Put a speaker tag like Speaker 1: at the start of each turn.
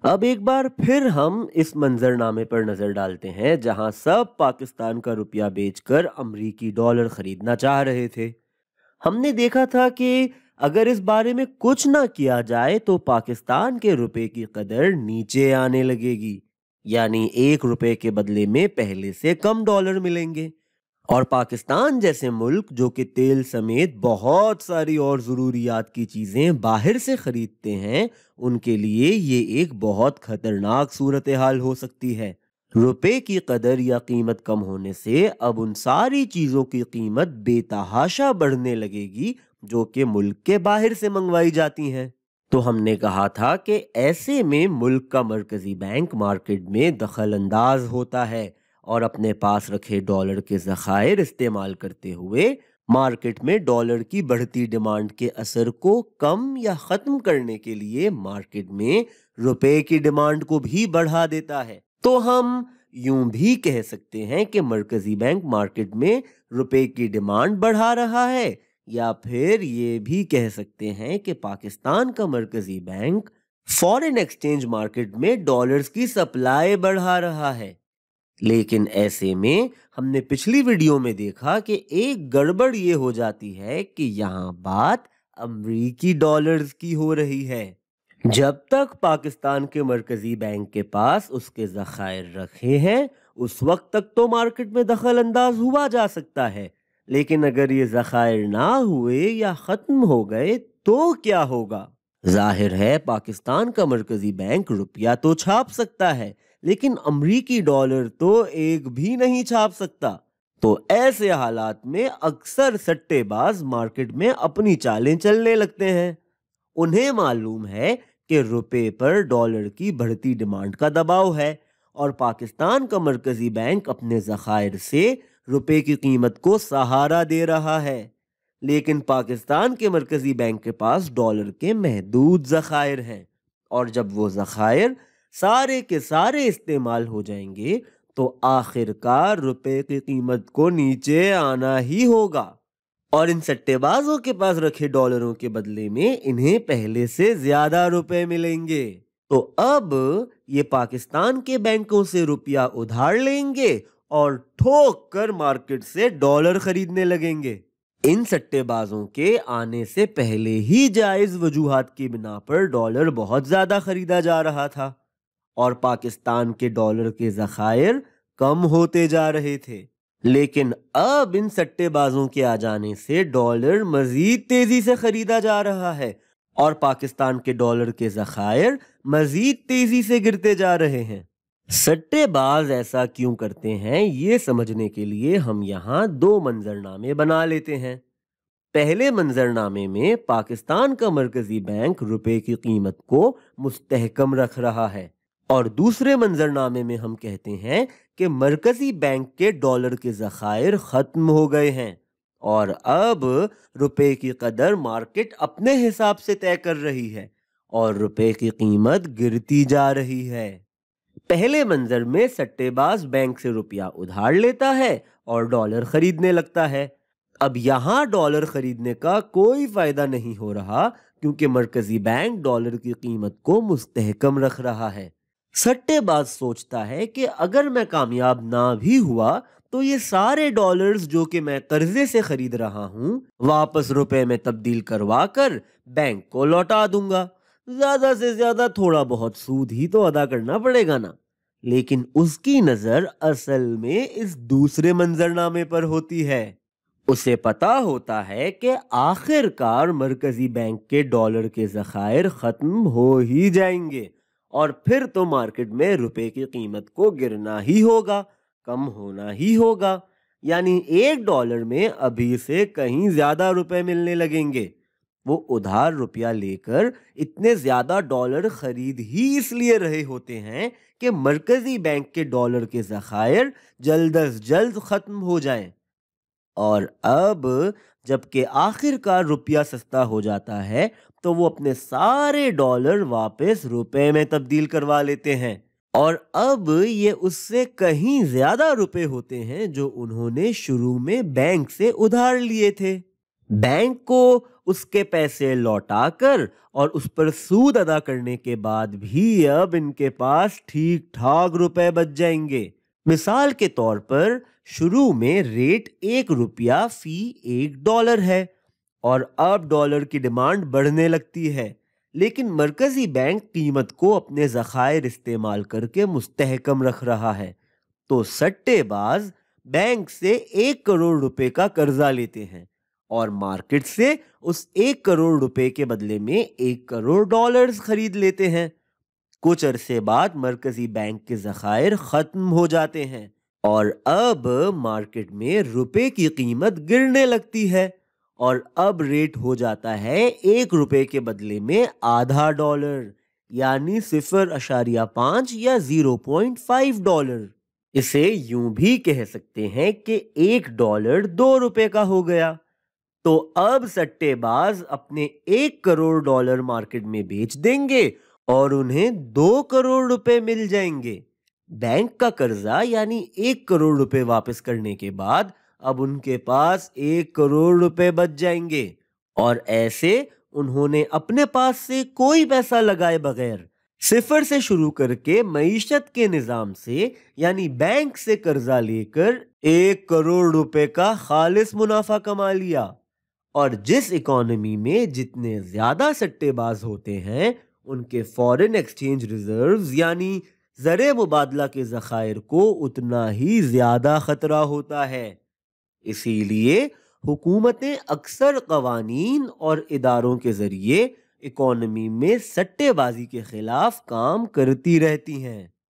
Speaker 1: अब एक बार फिर हम इस मंजरनामे पर नजर डालते हैं जहां सब पाकिस्तान का रुपया बेचकर अमरीकी डॉलर खरीदना चाह रहे थे। हमने देखा था कि अगर इस बारे में कुछ ना किया जाए तो पाकिस्तान के रुपए की कदर नीचे आने लगेगी, यानी 1 रुपए के बदले में पहले से कम डॉलर मिलेंगे। और पाकिस्तान जैसे मुल्क जो कि तेल समेत बहुत सारी और ज़रूरियात की चीज़ें बाहर से खरीदते हैं, उनके लिए ये एक बहुत खतरनाक सूरत हाल हो सकती है। रुपए की कदर या कीमत कम होने से अब उन सारी चीज़ों की कीमत बेतहाशा बढ़ने लगेगी जो कि मुल्क के बाहर से मंगवाई जाती हैं। तो हमने कहा था कि ऐसे में मुल्क का मरकजी बैंक मार्केट में दखल अंदाज होता है और अपने पास रखे डॉलर के ज़खायर इस्तेमाल करते हुए मार्केट में डॉलर की बढ़ती डिमांड के असर को कम या ख़त्म करने के लिए मार्केट में रुपए की डिमांड को भी बढ़ा देता है। तो हम यूं भी कह सकते हैं कि मरकजी बैंक मार्केट में रुपए की डिमांड बढ़ा रहा है, या फिर ये भी कह सकते हैं कि पाकिस्तान का मरकजी बैंक फॉरेन एक्सचेंज मार्केट में डॉलर्स की सप्लाई बढ़ा रहा है। लेकिन ऐसे में हमने पिछली वीडियो में देखा कि एक गड़बड़ ये हो जाती है कि यहाँ बात अमरीकी डॉलर्स की हो रही है। जब तक पाकिस्तान के मरकजी बैंक के पास उसके ज़खायर रखे हैं, उस वक्त तक तो मार्केट में दखल अंदाज हुआ जा सकता है। लेकिन अगर ये ज़खायर ना हुए या ख़त्म हो गए तो क्या होगा? जाहिर है पाकिस्तान का मरकजी बैंक रुपया तो छाप सकता है, लेकिन अमरीकी डॉलर तो एक भी नहीं छाप सकता। तो ऐसे हालात में अक्सर सट्टेबाज मार्केट में अपनी चालें चलने लगते हैं। उन्हें मालूम है कि रुपए पर डॉलर की बढ़ती डिमांड का दबाव है और पाकिस्तान का मरकजी बैंक अपने ज़खायर से रुपए की कीमत को सहारा दे रहा है। लेकिन पाकिस्तान के मरकजी बैंक के पास डॉलर के महदूद ज़खायर हैं, और जब वो ज़खायर सारे के सारे इस्तेमाल हो जाएंगे तो आखिरकार रुपए की कीमत को नीचे आना ही होगा, और इन सट्टेबाजों के पास रखे डॉलरों के बदले में इन्हें पहले से ज्यादा रुपए मिलेंगे। तो अब ये पाकिस्तान के बैंकों से रुपया उधार लेंगे और ठोक कर मार्केट से डॉलर खरीदने लगेंगे। इन सट्टेबाजों के आने से पहले ही जायज वजूहात की बिना पर डॉलर बहुत ज्यादा खरीदा जा रहा था और पाकिस्तान के डॉलर के ज़खायर कम होते जा रहे थे। लेकिन अब इन सट्टेबाजों के आ जाने से डॉलर मजीद तेजी से खरीदा जा रहा है और पाकिस्तान के डॉलर के ज़खायर मजीद तेजी से गिरते जा रहे हैं। सट्टेबाज ऐसा क्यों करते हैं, ये समझने के लिए हम यहाँ दो मंजरनामे बना लेते हैं। पहले मंजरनामे में पाकिस्तान का मरकजी बैंक रुपए की कीमत को मुस्तहकम रख रहा है, और दूसरे मंजरनामे में हम कहते हैं कि मरकजी बैंक के डॉलर के ज़खायर ख़त्म हो गए हैं और अब रुपए की कदर मार्केट अपने हिसाब से तय कर रही है और रुपए की कीमत गिरती जा रही है। पहले मंजर में सट्टेबाज बैंक से रुपया उधार लेता है और डॉलर खरीदने लगता है। अब यहाँ डॉलर खरीदने का कोई फायदा नहीं हो रहा क्योंकि मरकजी बैंक डॉलर की कीमत को मुस्तहकम रख रहा है। सट्टेबाज सोचता है कि अगर मैं कामयाब ना भी हुआ तो ये सारे डॉलर्स जो कि मैं कर्जे से खरीद रहा हूँ वापस रुपए में तब्दील करवा कर बैंक को लौटा दूंगा। ज्यादा से ज्यादा थोड़ा बहुत सूद ही तो अदा करना पड़ेगा ना। लेकिन उसकी नजर असल में इस दूसरे मंजरनामे पर होती है। उसे पता होता है कि आखिरकार मरकजी बैंक के डॉलर के ज़खायर खत्म हो ही जाएंगे और फिर तो मार्केट में रुपए की कीमत को गिरना ही होगा, कम होना ही होगा। यानी $1 में अभी से कहीं ज्यादा रुपए मिलने लगेंगे। वो उधार रुपया लेकर इतने ज्यादा डॉलर खरीद ही इसलिए रहे होते हैं कि मरकजी बैंक के डॉलर के ज़खायर जल्द अज जल्द खत्म हो जाएं। और अब जबकि आखिरकार रुपया सस्ता हो जाता है तो वो अपने सारे डॉलर वापस रुपए में तब्दील करवा लेते हैं, और अब ये उससे कहीं ज्यादा रुपए होते हैं जो उन्होंने शुरू में बैंक से उधार लिए थे। बैंक को उसके पैसे लौटा कर और उस पर सूद अदा करने के बाद भी अब इनके पास ठीक ठाक रुपए बच जाएंगे। मिसाल के तौर पर शुरू में रेट 1 रुपया फी $1 है और अब डॉलर की डिमांड बढ़ने लगती है, लेकिन मरकजी बैंक कीमत को अपने ज़खायर इस्तेमाल करके मुस्तहकम रख रहा है। तो सट्टेबाज बैंक से 1 करोड़ रुपए का कर्जा लेते हैं और मार्केट से उस 1 करोड़ रुपए के बदले में 1 करोड़ डॉलर्स खरीद लेते हैं। कुछ अरसे बाद मरकजी बैंक के ज़खायर खत्म हो जाते हैं और अब मार्केट में रुपए की कीमत गिरने लगती है और अब रेट हो जाता है 1 रुपए के बदले में $0.5, यानी 0.5 या $0.5। इसे यूं भी कह सकते हैं कि $1 $2 का हो गया। तो अब सट्टेबाज अपने 1 करोड़ डॉलर मार्केट में बेच देंगे और उन्हें 2 करोड़ रुपए मिल जाएंगे। बैंक का कर्जा यानी 1 करोड़ रुपए वापस करने के बाद अब उनके पास 1 करोड़ रुपए बच जाएंगे और ऐसे उन्होंने अपने पास से कोई पैसा लगाए बगैर सिफर से शुरू करके मईशत के निजाम से यानी बैंक से कर्जा लेकर 1 करोड़ रुपए का खालिस मुनाफा कमा लिया। और जिस इकोनॉमी में जितने ज्यादा सट्टेबाज होते हैं उनके फॉरेन एक्सचेंज रिजर्व्स यानी ज़रे मुबादला के ज़खायर को उतना ही ज्यादा खतरा होता है। इसीलिए हुकूमतें अक्सर कवानीन और इदारों के जरिए इकोनॉमी में सट्टेबाजी के खिलाफ काम करती रहती हैं।